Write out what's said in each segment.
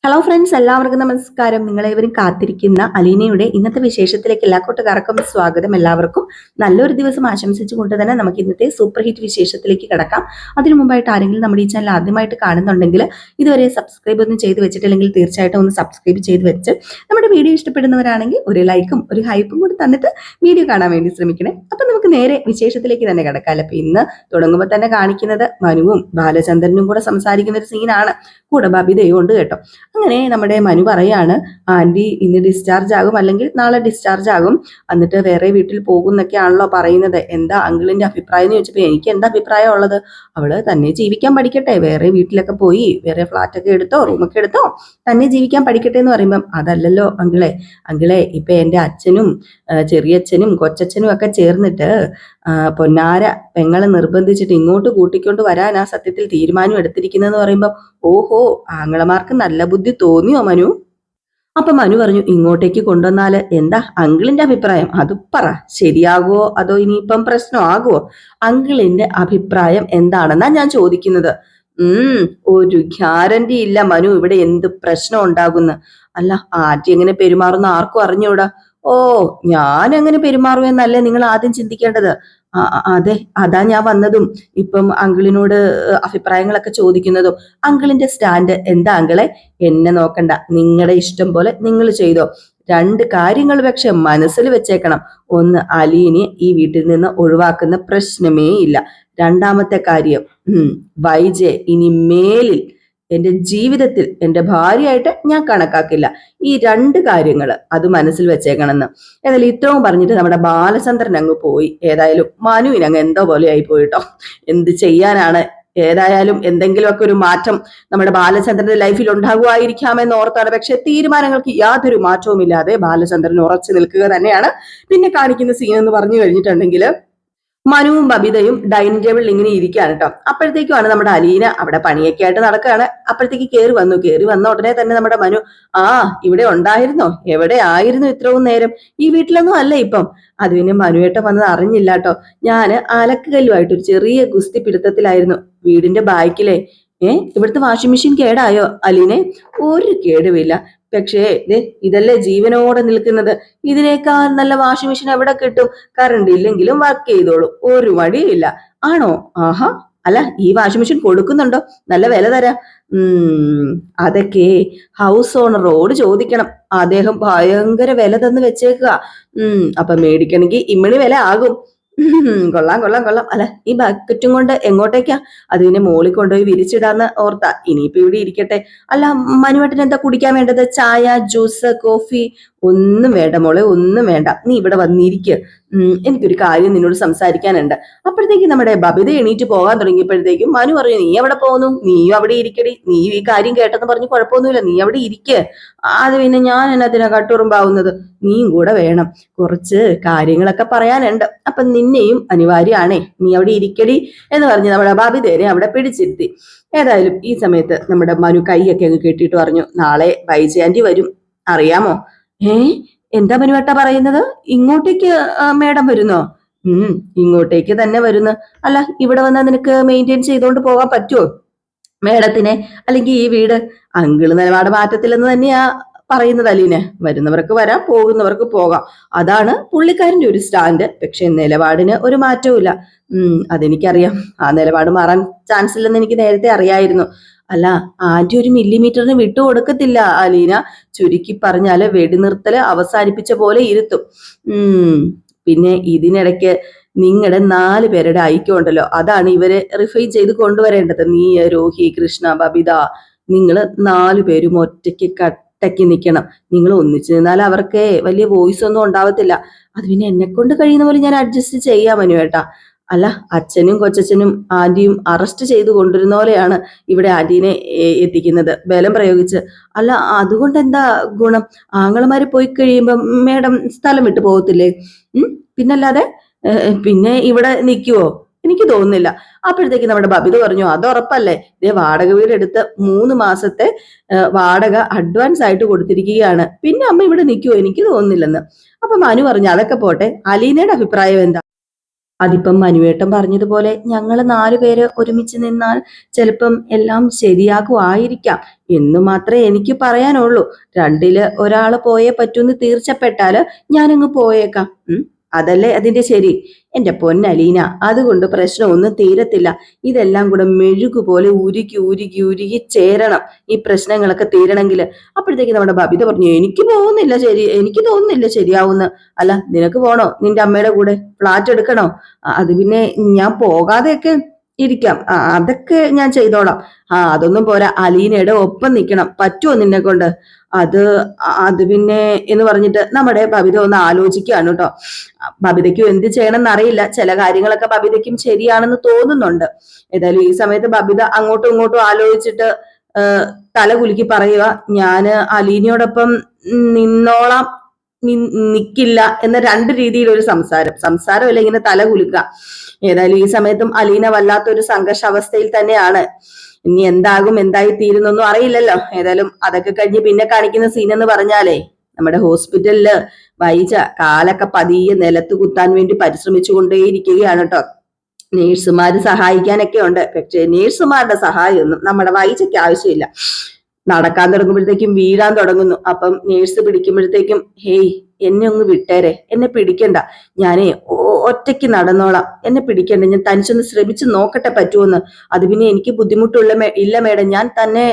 Hello friends, എല്ലാവർക്കും നമസ്കാരം. നിങ്ങളേവരും കാത്തിരിക്കുന്ന അലീനയുടെ ഇന്നത്തെ വിശേഷത്തിലേക്ക് എല്ലാ കൂട്ടുകാർക്കും സ്വാഗതം. എല്ലാവർക്കും നല്ലൊരു ദിവസം ആശംസിച്ചുകൊണ്ട് തന്നെ നമുക്ക് ഇന്നത്തെ സൂപ്പർ ഹിറ്റ് വിശേഷത്തിലേക്ക് കിടക്കാം. അതിനു മുമ്പായിട്ട് ആരെങ്കിലും നമ്മുടെ ഈ ചാനൽ ആദ്യമായിട്ട് കാണുന്നുണ്ടെങ്കിൽ ഇതുവരെ സബ്സ്ക്രൈബ് ഒന്നും ചെയ്ത് വെച്ചിട്ടില്ലെങ്കിൽ തീർച്ചയായിട്ടും ഒന്ന് സബ്സ്ക്രൈബ് ചെയ്ത് വെച്ച് നമ്മുടെ വീഡിയോ ഇഷ്ടപ്പെടുന്നവരാണെങ്കിൽ ഒരു ലൈക്കും ഒരു ഹൈപ്പും കൂടി തന്നിട്ട് വീഡിയോ കാണാൻ വേണ്ടി ശ്രമിക്കണേ. അപ്പം നമുക്ക് നേരെ വിശേഷത്തിലേക്ക് തന്നെ കിടക്കാം. അപ്പം ഇന്ന് തുടങ്ങുമ്പോൾ തന്നെ കാണിക്കുന്നത് മനുവും ബാലചന്ദ്രനും കൂടെ സംസാരിക്കുന്ന ഒരു സീനാണ്. കൂടെ ബബിതയും ഉണ്ട് കേട്ടോ. അങ്ങനെ നമ്മുടെ മനു പറയാണ്, ആന്റി ഇന്ന് ഡിസ്ചാർജ് ആകും, അല്ലെങ്കിൽ നാളെ ഡിസ്ചാർജ് ആകും, എന്നിട്ട് വേറെ വീട്ടിൽ പോകും എന്നൊക്കെയാണല്ലോ പറയുന്നത്. എന്താ അങ്കിളിന്റെ അഭിപ്രായം എന്ന് ചോദിച്ചപ്പോൾ എനിക്ക് എന്താ അഭിപ്രായം ഉള്ളത്, അവള് തന്നെ ജീവിക്കാൻ പഠിക്കട്ടെ, വേറെ വീട്ടിലൊക്കെ പോയി വേറെ ഫ്ലാറ്റൊക്കെ എടുത്തോ റൂമൊക്കെ എടുത്തോ തന്നെ ജീവിക്കാൻ പഠിക്കട്ടെ എന്ന് പറയുമ്പം അതല്ലല്ലോ അങ്കിളെ ഇപ്പൊ എൻ്റെ അച്ഛനും ചെറിയച്ഛനും കൊച്ചച്ഛനും ഒക്കെ ചേർന്നിട്ട് പൊന്നാര പെങ്ങളെ നിർബന്ധിച്ചിട്ട് ഇങ്ങോട്ട് കൂട്ടിക്കൊണ്ട് വരാനാ സത്യത്തിൽ തീരുമാനം എടുത്തിരിക്കുന്നതെന്ന് പറയുമ്പോൾ ഓഹോ, ആങ്ങളമാർക്ക് നല്ല ബുദ്ധി തോന്നിയോ മനു? അപ്പൊ മനു പറഞ്ഞു, ഇങ്ങോട്ടേക്ക് കൊണ്ടുവന്നാല് എന്താ അങ്കിളിന്റെ അഭിപ്രായം, അത് പറ, ശരിയാകുവോ അതോ ഇനിയിപ്പം പ്രശ്നമാകുവോ? അങ്കിളിന്റെ അഭിപ്രായം എന്താണെന്നാ ഞാൻ ചോദിക്കുന്നത്. ഒരു ഗ്യാരണ്ടി ഇല്ല മനു, ഇവിടെ എന്ത് പ്രശ്നം ഉണ്ടാകുന്നു. അല്ല, ആദ്യം എങ്ങനെ പെരുമാറുന്ന ആർക്കും അറിഞ്ഞൂടാ. ഓ, ഞാൻ എങ്ങനെ പെരുമാറുമെന്നല്ലേ നിങ്ങൾ ആദ്യം ചിന്തിക്കേണ്ടത്. അതെ, അതാ ഞാൻ വന്നതും ഇപ്പം അങ്കിളിനോട് അഭിപ്രായങ്ങളൊക്കെ ചോദിക്കുന്നതും. അങ്കിളിന്റെ സ്റ്റാൻഡ് എന്താ അങ്കിളെ? എന്നെ നോക്കണ്ട, നിങ്ങളുടെ ഇഷ്ടം പോലെ നിങ്ങൾ ചെയ്തോ. രണ്ട് കാര്യങ്ങൾ പക്ഷെ മനസ്സിൽ വെച്ചേക്കണം. ഒന്ന്, അലീനെ ഈ വീട്ടിൽ നിന്ന് ഒഴിവാക്കുന്ന പ്രശ്നമേ ഇല്ല. രണ്ടാമത്തെ കാര്യം, വൈജെ ഇനി മേലിൽ എന്റെ ജീവിതത്തിൽ എന്റെ ഭാര്യയായിട്ട് ഞാൻ കണക്കാക്കില്ല. ഈ രണ്ട് കാര്യങ്ങൾ അത് മനസ്സിൽ വെച്ചേക്കണമെന്ന്. ഏതായാലും ഇത്രയും പറഞ്ഞിട്ട് നമ്മുടെ ബാലചന്ദ്രൻ അങ്ങ് പോയി. ഏതായാലും മനുവിന് അങ്ങ് എന്തോ പോലെ ആയി പോയിട്ടോ. എന്ത് ചെയ്യാനാണ്? ഏതായാലും എന്തെങ്കിലുമൊക്കെ ഒരു മാറ്റം നമ്മുടെ ബാലചന്ദ്രന്റെ ലൈഫിൽ ഉണ്ടാകുമായിരിക്കാമെന്ന് ഓർത്താണ്. പക്ഷെ തീരുമാനങ്ങൾക്ക് യാതൊരു മാറ്റവുമില്ലാതെ ബാലചന്ദ്രൻ ഉറച്ചു നിൽക്കുക തന്നെയാണ്. പിന്നെ കാണിക്കുന്ന സീൻ എന്ന് പറഞ്ഞു കഴിഞ്ഞിട്ടുണ്ടെങ്കിൽ മനുവും ബബിതയും ഡൈനിങ് ടേബിളിൽ ഇങ്ങനെ ഇരിക്കുകയാണ് കേട്ടോ. അപ്പോഴത്തേക്കുമാണ് നമ്മുടെ അലീന അവിടെ പണിയൊക്കെ ആയിട്ട് നടക്കുകയാണ്. അപ്പോഴത്തേക്ക് കയറി വന്ന ഉടനെ തന്നെ നമ്മുടെ മനു, ആ ഇവിടെ ഉണ്ടായിരുന്നോ, എവിടെ ആയിരുന്നു ഇത്രയും നേരം? ഈ വീട്ടിലൊന്നും അല്ല ഇപ്പം. അത് പിന്നെ മനുവേട്ട വന്നത് അറിഞ്ഞില്ല കേട്ടോ. ഞാന് അലക്കുകല്ലുമായിട്ട് ഒരു ചെറിയ ഗുസ്തി പിടുത്തത്തിലായിരുന്നു വീടിന്റെ ബാക്കിലെ. ഇവിടുത്തെ വാഷിംഗ് മെഷീൻ കേടായോ അലീനെ? ഒരു കേടുമില്ല. പക്ഷേ ഇതല്ലേ ജീവനോടെ നിൽക്കുന്നത്. ഇതിനേക്കാൾ നല്ല വാഷിംഗ് മെഷീൻ എവിടെ കിട്ടും? കറണ്ട് ഇല്ലെങ്കിലും വർക്ക് ചെയ്തോളൂ, ഒരു മടിയില്ല. ആണോ? ആഹാ, അല്ല ഈ വാഷിംഗ് മെഷീൻ കൊടുക്കുന്നുണ്ടോ? നല്ല വില തരാം. അതൊക്കെ ഹൗസ് ഓണറോട് ചോദിക്കണം. അദ്ദേഹം ഭയങ്കര വില തന്ന് വെച്ചേക്കുക. അപ്പൊ മേടിക്കണമെങ്കിൽ ഇമ്മണി വില ആകും. കൊള്ളാം കൊള്ളാം കൊള്ളാം. അല്ല, ഈ ബക്കറ്റും കൊണ്ട് എങ്ങോട്ടേക്കാ? അത് പിന്നെ മോളിൽ കൊണ്ടുപോയി വിരിച്ചിടാന്ന് ഓർത്താ. ഇനിയിപ്പോ ഇവിടെ ഇരിക്കട്ടെ. അല്ല, മനുവേട്ടന് എന്താ കുടിക്കാൻ വേണ്ടത്? ചായ, ജ്യൂസ്, കോഫി? ഒന്നും വേണ്ട മോളെ, ഒന്നും വേണ്ട. നീ ഇവിടെ വന്നിരിക്കുക. എനിക്കൊരു കാര്യം നിന്നോട് സംസാരിക്കാനുണ്ട്. അപ്പോഴത്തേക്ക് നമ്മുടെ ബബിത എണീറ്റ് പോകാൻ തുടങ്ങിയപ്പോഴത്തേക്കും മനു പറഞ്ഞു, നീ എവിടെ പോകുന്നു? നീയും അവിടെ ഇരിക്കടി. നീ ഈ കാര്യം കേട്ടെന്ന് പറഞ്ഞു കുഴപ്പമൊന്നുമില്ല, നീ അവിടെ ഇരിക്കുക. അത് പിന്നെ ഞാൻ എന്നതിനാ കട്ടുറുമ്പാവുന്നത്? നീയും കൂടെ വേണം, കുറച്ച് കാര്യങ്ങളൊക്കെ പറയാനുണ്ട്. അപ്പൊ നിന്നെയും അനിവാര്യമാണേ, നീ അവിടെ ഇരിക്കടി എന്ന് പറഞ്ഞ് നമ്മുടെ ബബിതേനെ അവിടെ പിടിച്ചിരുത്തി. ഏതായാലും ഈ സമയത്ത് നമ്മുടെ മനു കൈയൊക്കെ അങ്ങ് കെട്ടിയിട്ട് പറഞ്ഞു, നാളെ ബൈജെ ആന്റി വരും, അറിയാമോ? എന്താ മനുവേട്ട പറയുന്നത്? ഇങ്ങോട്ടേക്ക് മേഡം വരുന്നോ? ഇങ്ങോട്ടേക്ക് തന്നെ വരുന്നു. അല്ല, ഇവിടെ വന്നാൽ നിനക്ക് മെയിൻറ്റെയിൻ ചെയ്തുകൊണ്ട് പോകാൻ പറ്റുമോ മേഡത്തിനെ? അല്ലെങ്കിൽ ഈ വീട്? അങ്കിള് നിലപാട് മാറ്റത്തില്ലെന്ന് തന്നെയാ പറയുന്നത് അലീനെ. വരുന്നവർക്ക് വരാം, പോകുന്നവർക്ക് പോകാം. അതാണ് പുള്ളിക്കാരന്റെ ഒരു സ്റ്റാൻഡ്. പക്ഷെ നിലപാടിന് ഒരു മാറ്റവും ഇല്ല. അതെനിക്കറിയാം. ആ നിലപാട് മാറാൻ ചാൻസ് ഇല്ലെന്ന് എനിക്ക് നേരത്തെ അറിയായിരുന്നു. അല്ല, ആന്റി ഒരു മില്ലിമീറ്ററിന് വിട്ടു കൊടുക്കത്തില്ല അലീന. ചുരുക്കി പറഞ്ഞാല് വെടിനിർത്തല് അവസാനിപ്പിച്ച പോലെ ഇരുത്തും. പിന്നെ ഇതിനിടയ്ക്ക് നിങ്ങളുടെ 4 പേരുടെ ഐക്യം ഉണ്ടല്ലോ, അതാണ് ഇവരെ റിഫൈൻ ചെയ്ത് കൊണ്ടുവരേണ്ടത്. നീ, രോഹി, കൃഷ്ണ, ബബിത, നിങ്ങള് 4 പേരും ഒറ്റയ്ക്ക് കട്ടയ്ക്ക് നിൽക്കണം. നിങ്ങൾ ഒന്നിച്ചു നിന്നാൽ അവർക്ക് വലിയ വോയിസ് ഒന്നും ഉണ്ടാവത്തില്ല. അത് പിന്നെ എന്നെ കൊണ്ട് കഴിയുന്ന പോലെ ഞാൻ അഡ്ജസ്റ്റ് ചെയ്യാൻ മനുവേട്ടാ. അല്ല, അച്ഛനും കൊച്ചച്ഛനും ആന്റിയും അറസ്റ്റ് ചെയ്ത് കൊണ്ടിരുന്ന പോലെയാണ് ഇവിടെ ആന്റീനെ എത്തിക്കുന്നത്, ബലം പ്രയോഗിച്ച്. അല്ല, അതുകൊണ്ട് എന്താ ഗുണം? ആങ്ങളമാര് പോയി കഴിയുമ്പം മേഡം സ്ഥലം വിട്ടു പോകത്തില്ലേ? പിന്നല്ലാതെ പിന്നെ ഇവിടെ നിൽക്കുവോ? എനിക്ക് തോന്നുന്നില്ല. അപ്പോഴത്തേക്ക് നമ്മുടെ ബബിത പറഞ്ഞു, അത് ഉറപ്പല്ലേ, ഇതേ വാടക വീടെടുത്ത് 3 മാസത്തെ വാടക അഡ്വാൻസ് ആയിട്ട് കൊടുത്തിരിക്കുകയാണ്. പിന്നെ അമ്മ ഇവിടെ നിൽക്കുവോ? എനിക്ക് തോന്നുന്നില്ലെന്ന്. അപ്പൊ മനു പറഞ്ഞു, അതൊക്കെ പോട്ടെ, അലീനയുടെ അഭിപ്രായം എന്താ? അതിപ്പം മനുവേട്ടൻ പറഞ്ഞതുപോലെ ഞങ്ങൾ 4 പേര് ഒരുമിച്ച് നിന്നാൽ ചിലപ്പം എല്ലാം ശരിയാകുമായിരിക്കാം എന്ന് മാത്രമേ എനിക്ക് പറയാനുള്ളൂ. 2-ല് ഒരാൾ പോയേ പറ്റൂന്ന് തീർച്ചപ്പെട്ടാല് ഞാനങ്ങ് പോയേക്കാം. അതല്ലേ അതിന്റെ ശരി. എന്റെ പൊന്നലീന, അതുകൊണ്ട് പ്രശ്നമൊന്നും തീരത്തില്ല. ഇതെല്ലാം കൂടെ മെഴുകുപോലെ ഉരുകി ഉരുകി ഉരുകി ചേരണം ഈ പ്രശ്നങ്ങളൊക്കെ തീരണമെങ്കിൽ. അപ്പോഴത്തേക്ക് നമ്മുടെ ബബിത പറഞ്ഞു, എനിക്ക് തോന്നുന്നില്ല ശരിയാവുന്ന്. അല്ല, നിനക്ക് പോണോ? നിന്റെ അമ്മയുടെ കൂടെ ഫ്ലാറ്റ് എടുക്കണോ? അത് പിന്നെ ഞാൻ പോകാതെയൊക്കെ ഇരിക്കാം, അതൊക്കെ ഞാൻ ചെയ്തോളാം. അതൊന്നും പോരാ, അലീനയുടെ ഒപ്പം നിൽക്കണം. പറ്റുമോ നിന്നെ കൊണ്ട്? അത് അത് പിന്നെ എന്ന് പറഞ്ഞിട്ട് നമ്മുടെ ബബിത ഒന്ന് ആലോചിക്കുകയാണ് കേട്ടോ. ബബിതയ്ക്കും എന്ത് ചെയ്യണം എന്നറിയില്ല. ചില കാര്യങ്ങളൊക്കെ ബബിതയ്ക്കും ശരിയാണെന്ന് തോന്നുന്നുണ്ട്. ഏതായാലും ഈ സമയത്ത് ബബിത അങ്ങോട്ടും ഇങ്ങോട്ടും ആലോചിച്ചിട്ട് തല കുലുക്കി പറയുക, ഞാന് അലീനയോടൊപ്പം നിന്നോളാം, നിക്കില്ല എന്ന 2 രീതിയിലൊരു സംസാരമല്ല, ഇങ്ങനെ തല കുലുക്കുക. ഏതായാലും ഈ സമയത്തും അലീന വല്ലാത്തൊരു സംഘർഷാവസ്ഥയിൽ തന്നെയാണ്. ഇനി എന്താകും, എന്തായി തീരുന്നൊന്നും അറിയില്ലല്ലോ. ഏതായാലും അതൊക്കെ കഴിഞ്ഞ് പിന്നെ കാണിക്കുന്ന സീൻ എന്ന് പറഞ്ഞാലേ, നമ്മുടെ ഹോസ്പിറ്റലില് വൈജ കാലൊക്കെ പതിയെ നിലത്ത് കുത്താൻ വേണ്ടി പരിശ്രമിച്ചു കൊണ്ടേയിരിക്കുകയാണ് കേട്ടോ. നേഴ്സുമാര് സഹായിക്കാനൊക്കെ ഉണ്ട്, പക്ഷേ നേഴ്സുമാരുടെ സഹായമൊന്നും നമ്മുടെ വൈജയ്ക്ക് ആവശ്യമില്ല. നടക്കാൻ തുടങ്ങുമ്പോഴത്തേക്കും വീഴാൻ തുടങ്ങുന്നു. അപ്പം നേഴ്സ് പിടിക്കുമ്പോഴത്തേക്കും, ഹേയ് എന്നെ ഒന്ന് വിട്ടേരെ, എന്നെ പിടിക്കണ്ട, ഞാനേ ഒറ്റയ്ക്ക് നടന്നോളാം, എന്നെ പിടിക്കണ്ട, ഞാൻ തനിച്ചൊന്ന് ശ്രമിച്ചു നോക്കട്ടെ പറ്റുമെന്ന്. അത് പിന്നെ എനിക്ക് ബുദ്ധിമുട്ടുള്ള ഇല്ല മേഡം, ഞാൻ തന്നെ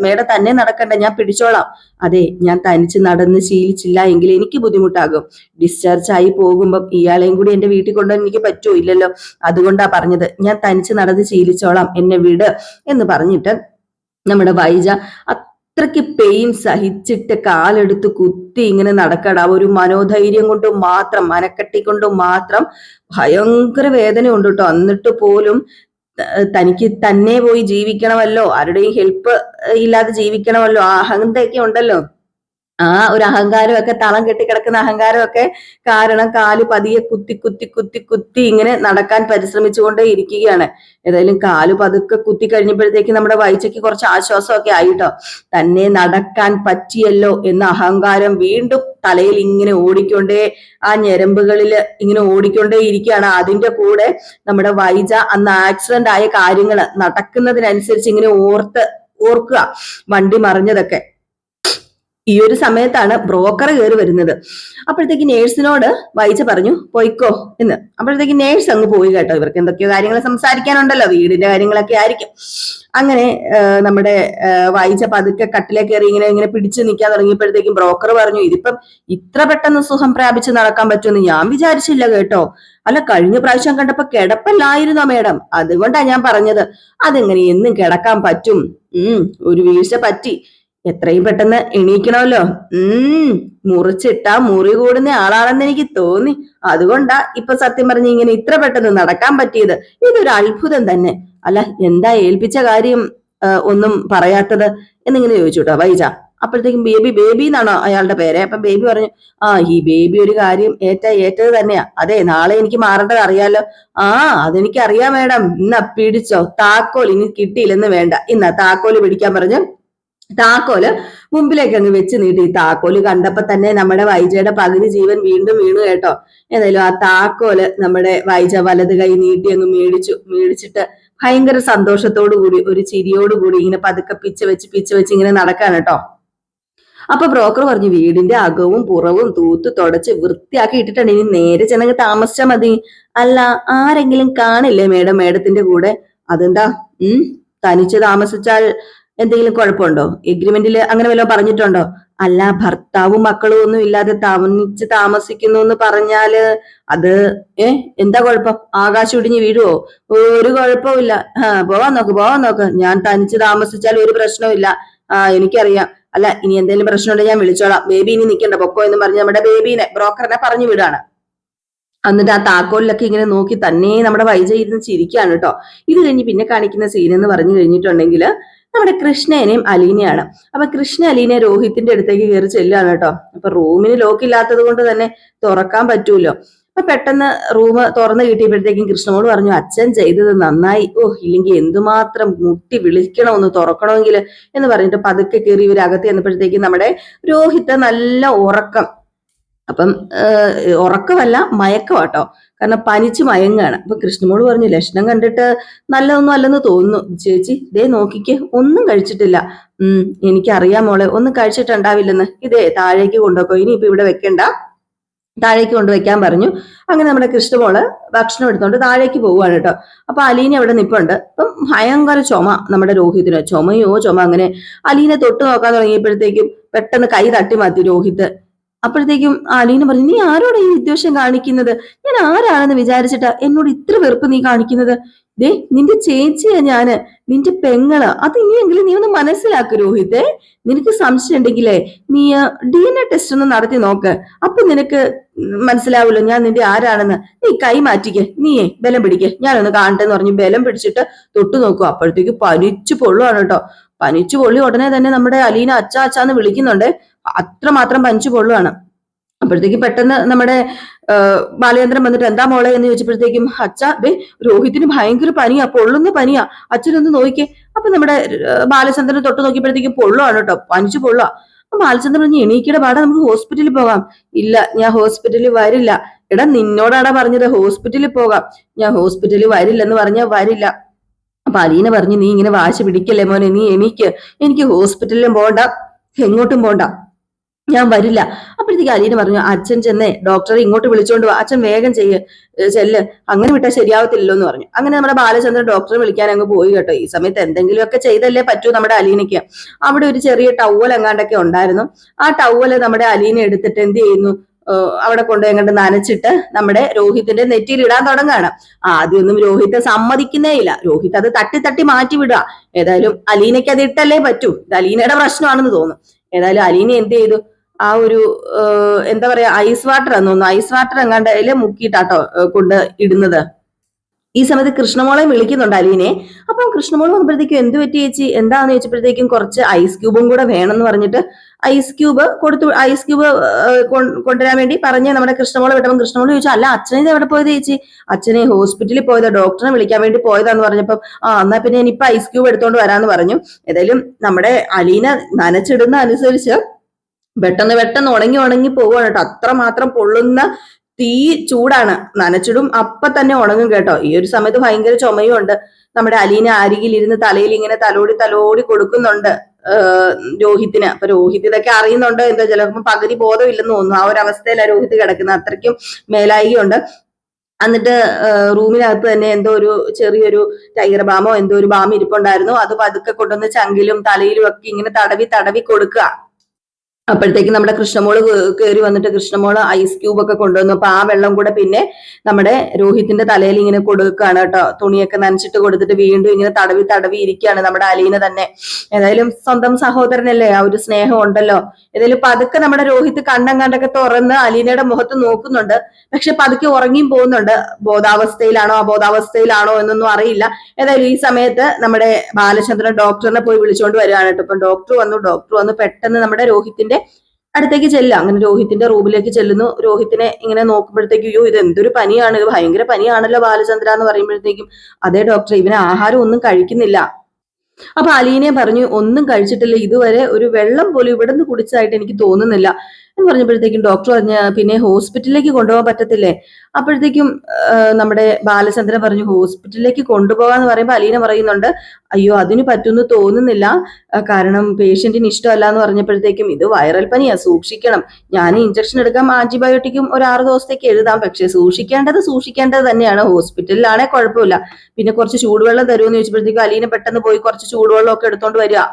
മേഡം തന്നെ നടക്കണ്ട, ഞാൻ പിടിച്ചോളാം. അതെ, ഞാൻ തനിച്ച് നടന്ന് ശീലിച്ചില്ല എങ്കിൽ എനിക്ക് ബുദ്ധിമുട്ടാകും. ഡിസ്ചാർജ് ആയി പോകുമ്പോൾ ഇയാളെയും കൂടി എന്റെ വീട്ടിൽ കൊണ്ടുപോകാൻ എനിക്ക് പറ്റുമോ? ഇല്ലല്ലോ. അതുകൊണ്ടാ പറഞ്ഞത്, ഞാൻ തനിച്ച് നടന്ന് ശീലിച്ചോളാം, എന്നെ വിട് എന്ന് പറഞ്ഞിട്ട് നമ്മുടെ വൈജ അത്രയ്ക്ക് പെയിൻ സഹിച്ചിട്ട് കാലെടുത്ത് കുത്തി ഇങ്ങനെ നടക്കട. ഒരു മനോധൈര്യം കൊണ്ട് മാത്രം, മനക്കെട്ടി കൊണ്ട് മാത്രം ഭയങ്കര വേദന ഉണ്ട് കേട്ടോ. എന്നിട്ട് പോലും തനിക്ക് തന്നെ പോയി ജീവിക്കണമല്ലോ, ആരുടെയും ഹെൽപ്പ് ഇല്ലാതെ ജീവിക്കണമല്ലോ, ആ അഹന്തയൊക്കെ ഉണ്ടല്ലോ, ആ ഒരു അഹങ്കാരമൊക്കെ, തളം കെട്ടിക്കിടക്കുന്ന അഹങ്കാരമൊക്കെ കാരണം കാല് പതിയെ കുത്തി കുത്തി കുത്തി കുത്തി ഇങ്ങനെ നടക്കാൻ പരിശ്രമിച്ചുകൊണ്ടേ ഇരിക്കുകയാണ്. ഏതായാലും കാല് പതുക്കെ കുത്തി കഴിഞ്ഞപ്പോഴത്തേക്ക് നമ്മുടെ വൈജയ്ക്ക് കുറച്ച് ആശ്വാസമൊക്കെ ആയിട്ടോ. തന്നെ നടക്കാൻ പറ്റിയല്ലോ എന്ന അഹങ്കാരം വീണ്ടും തലയിൽ ഇങ്ങനെ ഓടിക്കൊണ്ടേ, ആ ഞരമ്പുകളിൽ ഇങ്ങനെ ഓടിക്കൊണ്ടേ ഇരിക്കുകയാണ്. അതിന്റെ കൂടെ നമ്മുടെ വൈജ അന്ന് ആക്സിഡന്റ് ആയ കാര്യങ്ങൾ നടക്കുന്നതിനനുസരിച്ച് ഇങ്ങനെ ഓർക്കുക, വണ്ടി മറിഞ്ഞതൊക്കെ. ഈ ഒരു സമയത്താണ് ബ്രോക്കർ കയറി വരുന്നത്. അപ്പോഴത്തേക്ക് നേഴ്സിനോട് വൈജ പറഞ്ഞു, പൊയ്ക്കോ എന്ന്. അപ്പോഴത്തേക്ക് നേഴ്സ് അങ്ങ് പോയി കേട്ടോ. ഇവർക്ക് എന്തൊക്കെയോ കാര്യങ്ങൾ സംസാരിക്കാനുണ്ടല്ലോ, വീടിന്റെ കാര്യങ്ങളൊക്കെ ആയിരിക്കും. അങ്ങനെ നമ്മുടെ വൈജ പതുക്കെ കട്ടിലേക്ക് കയറി ഇങ്ങനെ പിടിച്ചു നിൽക്കാൻ തുടങ്ങിയപ്പോഴത്തേക്കും ബ്രോക്കർ പറഞ്ഞു, ഇതിപ്പം ഇത്ര പെട്ടെന്ന് സുഖം പ്രാപിച്ച് നടക്കാൻ പറ്റുമെന്ന് ഞാൻ വിചാരിച്ചില്ല കേട്ടോ. അല്ല, കഴിഞ്ഞ പ്രാവശ്യം കണ്ടപ്പോ കിടപ്പല്ലായിരുന്നോ മേഡം? അതുകൊണ്ടാ ഞാൻ പറഞ്ഞത്. അതെങ്ങനെ എന്നും കിടക്കാൻ പറ്റും? ഒരു വീഴ്ച പറ്റി, എത്രയും പെട്ടെന്ന് എണീക്കണമല്ലോ. മുറിച്ചിട്ടാ മുറി കൂടുന്ന ആളാണെന്ന് എനിക്ക് തോന്നി. അതുകൊണ്ടാ ഇപ്പൊ സത്യം പറഞ്ഞ് ഇങ്ങനെ ഇത്ര പെട്ടെന്ന് നടക്കാൻ പറ്റിയത്. ഇതൊരു അത്ഭുതം തന്നെ. അല്ല, എന്താ ഏൽപ്പിച്ച കാര്യം ഒന്നും പറയാത്തത് എന്നിങ്ങനെ ചോദിച്ചു കേട്ടോ വൈജ. അപ്പോഴത്തേക്കും ബേബി എന്നാണോ അയാളുടെ പേര്. അപ്പൊ ബേബി പറഞ്ഞു, ഈ ബേബി ഒരു കാര്യം ഏറ്റത് തന്നെയാ. അതെ, നാളെ എനിക്ക് മാറേണ്ടത് അറിയാലോ. അതെനിക്ക് അറിയാം മേഡം. ഇന്നാ പിടിച്ചോ താക്കോൽ. ഇനി കിട്ടിയില്ലെന്ന് വേണ്ട, ഇന്നാ താക്കോല് പിടിക്കാൻ പറഞ്ഞു താക്കോല് മുമ്പിലേക്ക് അങ്ങ് വെച്ച് നീട്ടി. ഈ താക്കോല് കണ്ടപ്പോ തന്നെ നമ്മുടെ വൈജയുടെ പകുതി ജീവൻ വീണ്ടും വീണു കേട്ടോ. ഏതായാലും ആ താക്കോല് നമ്മുടെ വൈജ വലത് കൈ നീട്ടി അങ്ങ് മേടിച്ചിട്ട് ഭയങ്കര സന്തോഷത്തോടു കൂടി, ഒരു ചിരിയോടുകൂടി ഇങ്ങനെ പതുക്കെ പിച്ച വെച്ച് ഇങ്ങനെ നടക്കാൻ കേട്ടോ. അപ്പൊ ബ്രോക്കർ പറഞ്ഞു, വീടിന്റെ അകവും പുറവും തൂത്ത് തുടച്ച് വൃത്തിയാക്കി ഇട്ടിട്ടുണ്ട്, ഇനി നേരെ ചെന്നങ്ങ് താമസിച്ചാ മതി. അല്ല, ആരെങ്കിലും കാണില്ലേ മേഡത്തിന്റെ കൂടെ? അതെന്താ തനിച്ച് താമസിച്ചാൽ എന്തെങ്കിലും കുഴപ്പമുണ്ടോ? എഗ്രിമെന്റിൽ അങ്ങനെ വല്ലതും പറഞ്ഞിട്ടുണ്ടോ? അല്ല, ഭർത്താവും മക്കളും ഒന്നും ഇല്ലാതെ തനിച്ച് താമസിക്കുന്നു എന്ന് പറഞ്ഞാല് അത് എന്താ കുഴപ്പം? ആകാശം ഇടിഞ്ഞ് വീഴുവോ? ഒരു കുഴപ്പമില്ല. പോവാൻ നോക്ക്. ഞാൻ തനിച്ച് താമസിച്ചാൽ ഒരു പ്രശ്നവും. എനിക്കറിയാം. അല്ല, ഇനി എന്തെങ്കിലും പ്രശ്നമുണ്ടെങ്കിൽ ഞാൻ വിളിച്ചോളാം. ബേബി ഇനി നിൽക്കണ്ട, പൊക്കോ എന്ന് പറഞ്ഞ് നമ്മുടെ ബേബീനെ ബ്രോക്കറിനെ പറഞ്ഞു വിടാണ്. എന്നിട്ട് ആ താക്കോലിലൊക്കെ ഇങ്ങനെ നോക്കി തന്നെ നമ്മുടെ വൈജ ഇരുന്ന് ചിരിക്കുകയാണ് കേട്ടോ. ഇത് കഴിഞ്ഞ് പിന്നെ കാണിക്കുന്ന സീൻ എന്ന് പറഞ്ഞു കഴിഞ്ഞിട്ടുണ്ടെങ്കിൽ നമ്മുടെ കൃഷ്ണേനെയും അലീനയാണ്. അപ്പൊ കൃഷ്ണ അലീന രോഹിത്തിന്റെ അടുത്തേക്ക് കയറി ചെല്ലുകയാണ് കേട്ടോ. അപ്പൊ റൂമിന് ലോക്ക് ഇല്ലാത്തത് കൊണ്ട് തന്നെ തുറക്കാൻ പറ്റൂല്ലോ. അപ്പൊ പെട്ടെന്ന് റൂം തുറന്നു കിട്ടിയപ്പോഴത്തേക്കും കൃഷ്ണനോട് പറഞ്ഞു, അച്ഛൻ ചെയ്തത് നന്നായി. ഇല്ലെങ്കിൽ എന്തുമാത്രം മുട്ടി വിളിക്കണമെന്ന് തുറക്കണമെങ്കിൽ എന്ന് പറഞ്ഞിട്ട് പതുക്കെ കയറി ഇവരകത്ത് ചെന്നപ്പോഴത്തേക്കും നമ്മുടെ രോഹിത്ത് നല്ല ഉറക്കം. അപ്പം ഉറക്കമല്ല, മയക്കമാട്ടോ. കാരണം പനിച്ച് മയങ്ങാണ്. അപ്പൊ കൃഷ്ണമോള് പറഞ്ഞു, ലക്ഷണം കണ്ടിട്ട് നല്ലതൊന്നും അല്ലെന്ന് തോന്നുന്നു ചേച്ചി. ദേ നോക്കിക്ക്, ഒന്നും കഴിച്ചിട്ടില്ല. എനിക്കറിയാം മോളെ, ഒന്നും കഴിച്ചിട്ടുണ്ടാവില്ലെന്ന്. ഇതേ താഴേക്ക് കൊണ്ടുപോക്കോ, ഇനിയിപ്പോ ഇവിടെ വെക്കണ്ട, താഴേക്ക് കൊണ്ടുവയ്ക്കാൻ പറഞ്ഞു. അങ്ങനെ നമ്മുടെ കൃഷ്ണമോള് ഭക്ഷണം എടുത്തോണ്ട് താഴേക്ക് പോവുകയാണ് കേട്ടോ. അപ്പൊ അലീന അവിടെ നിപ്പുണ്ട്. അപ്പം ഭയങ്കര ചുമ നമ്മുടെ രോഹിത്തിന്. ചുമ. അങ്ങനെ അലീനെ തൊട്ട് നോക്കാൻ തുടങ്ങിയപ്പോഴത്തേക്കും പെട്ടെന്ന് കൈ തട്ടി മാറ്റി രോഹിത്. അപ്പോഴത്തേക്കും അലീന പറഞ്ഞു, നീ ആരോടാ ഈ വിദ്വേഷം കാണിക്കുന്നത്? ഞാൻ ആരാണെന്ന് വിചാരിച്ചിട്ടാ എന്നോട് ഇത്ര വെറുപ്പ് നീ കാണിക്കുന്നത്? ദേ നിന്റെ ചേച്ചിയാ ഞാന്, നിന്റെ പെങ്ങള്. അത് ഇനിയെങ്കിലും നീ ഒന്ന് മനസ്സിലാക്ക് രോഹിത്തെ. നിനക്ക് സംശയം ഉണ്ടെങ്കിലേ നീ DNA ടെസ്റ്റ് ഒന്ന് നടത്തി നോക്ക്. അപ്പൊ നിനക്ക് മനസ്സിലാവുമല്ലോ ഞാൻ നിന്റെ ആരാണെന്ന്. നീ കൈ മാറ്റിക്ക്, നീയേ ബലം പിടിക്ക്, ഞാനൊന്ന് കാണട്ടെ പറഞ്ഞ് ബലം പിടിച്ചിട്ട് തൊട്ടു നോക്കും. അപ്പോഴത്തേക്ക് പനിച്ചു പൊള്ളുവാണ് കേട്ടോ. പനിച്ചു പൊള്ളി ഉടനെ തന്നെ നമ്മുടെ അലീന അച്ചാന്ന് വിളിക്കുന്നുണ്ട്. അത്രമാത്രം പനിച്ചു പൊള്ളുവാണ്. അപ്പോഴത്തേക്ക് പെട്ടെന്ന് നമ്മുടെ ബാലചന്ദ്രൻ വന്നിട്ട് എന്താ മോളെ എന്ന് ചോദിച്ചപ്പോഴത്തേക്കും, ദേ രോഹിത്തിന് ഭയങ്കര പനിയാ, പൊള്ളുന്ന പനിയാ, അച്ഛനൊന്ന് നോക്കിക്കേ. അപ്പൊ നമ്മുടെ ബാലചന്ദ്രൻ തൊട്ട് നോക്കിയപ്പോഴത്തേക്കും പൊള്ളുവാണ് കേട്ടോ, പനിച്ചു പൊള്ളുക. അപ്പൊ ബാലചന്ദ്രൻ പറഞ്ഞു, എണീക്കടെ പാടാ, നമുക്ക് ഹോസ്പിറ്റലിൽ പോകാം. ഇല്ല, ഞാൻ ഹോസ്പിറ്റലിൽ വരില്ല. എടാ നിന്നോടാടാ പറഞ്ഞത് ഹോസ്പിറ്റലിൽ പോകാം. ഞാൻ ഹോസ്പിറ്റലിൽ വരില്ലെന്ന് പറഞ്ഞാൽ വരില്ല. അപ്പൊ അലീന പറഞ്ഞു, നീ ഇങ്ങനെ വാശി പിടിക്കല്ലേ മോനെ, നീ എണീക്ക്, എനിക്ക് ഹോസ്പിറ്റലിലും പോണ്ട, എങ്ങോട്ടും പോണ്ട, ഞാൻ വരില്ല. അപ്പോഴത്തേക്ക് അലീന പറഞ്ഞു, അച്ഛൻ ചെന്നേ ഡോക്ടറെ ഇങ്ങോട്ട് വിളിച്ചോണ്ട് പോവാ, അച്ഛൻ വേഗം ചെല്ല്, അങ്ങനെ വിട്ടാൽ ശരിയാവത്തില്ലല്ലോ എന്ന് പറഞ്ഞു. അങ്ങനെ നമ്മുടെ ബാലചന്ദ്രൻ ഡോക്ടറെ വിളിക്കാൻ അങ്ങ് പോയി കേട്ടോ. ഈ സമയത്ത് എന്തെങ്കിലുമൊക്കെ ചെയ്തല്ലേ പറ്റൂ നമ്മുടെ അലീനയ്ക്ക്. അവിടെ ഒരു ചെറിയ ടവൽ എങ്ങാണ്ടൊക്കെ ഉണ്ടായിരുന്നു. ആ ടവല് നമ്മുടെ അലീന എടുത്തിട്ട് എന്ത് ചെയ്യുന്നു, അവിടെ കൊണ്ടുപോയി എങ്ങോട്ട് നനച്ചിട്ട് നമ്മുടെ രോഹിത്തിന്റെ നെറ്റിയിൽ ഇടാൻ തുടങ്ങുകയാണ്. ആദ്യമൊന്നും രോഹിത് സമ്മതിക്കുന്നേ ഇല്ല. രോഹിത് അത് തട്ടി മാറ്റി വിടുക. ഏതായാലും അലീനയ്ക്ക് അത് ഇട്ടല്ലേ പറ്റൂ, ഇത് അലീനയുടെ പ്രശ്നമാണെന്ന് തോന്നുന്നു. ഏതായാലും അലീന എന്ത് ചെയ്തു, ആ ഒരു എന്താ പറയാ, ഐസ് വാട്ടർ എന്ന് തോന്നുന്നു, ഐസ് വാട്ടർ എങ്ങാണ്ട് അതിൽ മുക്കിയിട്ടാട്ടോ കൊണ്ട് ഇടുന്നത്. ഈ സമയത്ത് കൃഷ്ണമോളെ വിളിക്കുന്നുണ്ട് അലീനെ. അപ്പം കൃഷ്ണമോൾ വന്നപ്പോഴത്തേക്കും എന്ത് പറ്റി ചേച്ചി, എന്താന്ന് ചോദിച്ചപ്പോഴത്തേക്കും കുറച്ച് ഐസ് ക്യൂബും കൂടെ വേണമെന്ന് പറഞ്ഞിട്ട് ഐസ് ക്യൂബ് കൊണ്ടുവരാൻ വേണ്ടി പറഞ്ഞ് നമ്മുടെ കൃഷ്ണമോളെ വിട്ടപ്പോൾ കൃഷ്ണമോള് ചോദിച്ചു, അല്ല അച്ഛനെ എവിടെ പോയത് ചേച്ചി? അച്ഛനെ ഹോസ്പിറ്റലിൽ പോയതാ, ഡോക്ടറെ വിളിക്കാൻ വേണ്ടി പോയതാന്ന് പറഞ്ഞപ്പം എന്നാ പിന്നെ ഇനിയിപ്പൊ ഐസ് ക്യൂബ് എടുത്തോണ്ട് വരാന്ന് പറഞ്ഞു. ഏതായാലും നമ്മുടെ അലീന നനച്ചിടുന്ന അനുസരിച്ച് പെട്ടെന്ന് ഉണങ്ങി പോവുകയാണ് കേട്ടോ. അത്രമാത്രം പൊള്ളുന്ന തീ ചൂടാണ്. നനച്ചിടും അപ്പൊ തന്നെ ഉണങ്ങും കേട്ടോ. ഈ ഒരു സമയത്ത് ഭയങ്കര ചുമയും ഉണ്ട്. നമ്മുടെ അലീന അരികിലിരുന്ന് തലയിൽ ഇങ്ങനെ തലോടി കൊടുക്കുന്നുണ്ട് രോഹിത്തിന്. അപ്പൊ രോഹിത് ഇതൊക്കെ അറിയുന്നുണ്ട്. എന്താ ചിലപ്പോ പകുതി ബോധമില്ലെന്ന് തോന്നുന്നു. ആ ഒരു അവസ്ഥയിലാണ് രോഹിത് കിടക്കുന്നത്. അത്രയ്ക്കും മേലായികയുണ്ട്. എന്നിട്ട് റൂമിനകത്ത് തന്നെ എന്തോ ഒരു ചെറിയൊരു ടൈഗർ ബാമോ എന്തോ ഒരു ബാം ഇരിപ്പുണ്ടായിരുന്നു. അത് പതുക്കെ കൊണ്ടുവന്ന് ചങ്കിലും തലയിലും ഒക്കെ ഇങ്ങനെ തടവി കൊടുക്കുക. അപ്പോഴത്തേക്ക് നമ്മുടെ കൃഷ്ണമോള് കയറി വന്നിട്ട് കൃഷ്ണമോള് ഐസ് ക്യൂബ് ഒക്കെ കൊണ്ടുവന്നു. അപ്പൊ ആ വെള്ളം കൂടെ പിന്നെ നമ്മുടെ രോഹിത്തിന്റെ തലയിൽ ഇങ്ങനെ കൊടുക്കുകയാണ് കേട്ടോ. തുണിയൊക്കെ നനച്ചിട്ട് കൊടുത്തിട്ട് വീണ്ടും ഇങ്ങനെ തടവി ഇരിക്കുകയാണ് നമ്മുടെ അലീന തന്നെ. ഏതായാലും സ്വന്തം സഹോദരനല്ലേ, ആ ഒരു സ്നേഹം ഉണ്ടല്ലോ. ഏതായാലും പതുക്കെ നമ്മുടെ രോഹിത് കണ്ടൊക്കെ തുറന്ന് അലീനയുടെ മുഖത്ത് നോക്കുന്നുണ്ട്. പക്ഷെ പതുക്കെ ഉറങ്ങിയും പോകുന്നുണ്ട്. അബോധാവസ്ഥയിലാണോ എന്നൊന്നും അറിയില്ല. ഏതായാലും ഈ സമയത്ത് നമ്മുടെ ബാലചന്ദ്രൻ ഡോക്ടറിനെ പോയി വിളിച്ചുകൊണ്ട് വരികയാണ് കേട്ടോ. ഇപ്പം ഡോക്ടർ വന്നു പെട്ടെന്ന് നമ്മുടെ രോഹിത്തിന്റെ അടുത്തേക്ക് ചെല്ലുക. അങ്ങനെ രോഹിത്തിന്റെ റൂമിലേക്ക് ചെല്ലുന്നു. രോഹിത്തിനെ ഇങ്ങനെ നോക്കുമ്പോഴത്തേക്കും, അയ്യോ ഇത് എന്തൊരു പനിയാണ്, ഇത് ഭയങ്കര പനിയാണല്ലോ ബാലചന്ദ്ര എന്ന് പറയുമ്പോഴത്തേക്കും, അതേ ഡോക്ടർ, ഇവന് ആഹാരം ഒന്നും കഴിക്കുന്നില്ല. അപ്പൊ അലീനെ പറഞ്ഞു, ഒന്നും കഴിച്ചിട്ടില്ല ഇതുവരെ, ഒരു വെള്ളം പോലും ഇവിടെ നിന്ന് കുടിച്ചതായിട്ട് എനിക്ക് തോന്നുന്നില്ല എന്ന് പറഞ്ഞപ്പോഴത്തേക്കും ഡോക്ടർ പറഞ്ഞ പിന്നെ ഹോസ്പിറ്റലിലേക്ക് കൊണ്ടുപോകാൻ പറ്റത്തില്ലേ? അപ്പോഴത്തേക്കും നമ്മുടെ ബാലചന്ദ്രൻ പറഞ്ഞു, ഹോസ്പിറ്റലിലേക്ക് കൊണ്ടുപോകാന്ന് പറയുമ്പോൾ അലീന പറയുന്നുണ്ട്, അയ്യോ അതിന് പറ്റുമെന്ന് തോന്നുന്നില്ല, കാരണം പേഷ്യന്റിന് ഇഷ്ടമല്ല എന്ന് പറഞ്ഞപ്പോഴത്തേക്കും, ഇത് വൈറൽ പനിയാ, സൂക്ഷിക്കണം, ഞാൻ ഇഞ്ചക്ഷൻ എടുക്കാം, ആന്റിബയോട്ടിക്കും ഒരു 6 ദിവസത്തേക്ക് എഴുതാം, പക്ഷെ സൂക്ഷിക്കേണ്ടത് തന്നെയാണ്, ഹോസ്പിറ്റലിലാണെ കുഴപ്പമില്ല, പിന്നെ കുറച്ച് ചൂടുവെള്ളം തരുമെന്ന് ചോദിച്ചപ്പോഴത്തേക്കും അലീന പെട്ടെന്ന് പോയി കുറച്ച് ചൂടുവെള്ളം ഒക്കെ എടുത്തോണ്ട് വരിക.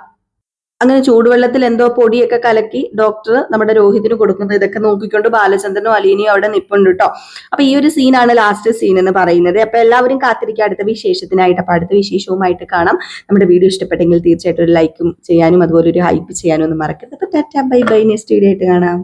അങ്ങനെ ചൂടുവെള്ളത്തിൽ എന്തോ പൊടിയൊക്കെ കലക്കി ഡോക്ടർ നമ്മുടെ രോഹിതിന് കൊടുക്കുന്നത്. ഇതൊക്കെ നോക്കിക്കൊണ്ട് ബാലചന്ദ്രനും അലീനയും അവിടെ നിൽപ്പുണ്ട് കേട്ടോ. അപ്പൊ ഈ ഒരു സീനാണ് ലാസ്റ്റ് സീൻ എന്ന് പറയുന്നത്. അപ്പൊ എല്ലാവരും കാത്തിരിക്കുക അടുത്ത വിശേഷത്തിനായിട്ട്. അപ്പൊ അടുത്ത വിശേഷവുമായിട്ട് കാണാം. നമ്മുടെ വീഡിയോ ഇഷ്ടപ്പെട്ടെങ്കിൽ തീർച്ചയായിട്ടും ഒരു ലൈക്കും ചെയ്യാനും അതുപോലെ ഒരു ഹൈപ്പ് ചെയ്യാനും ഒന്നും മറക്കരുത്. അപ്പൊ tata bye bye, next video ആയിട്ട് കാണാം.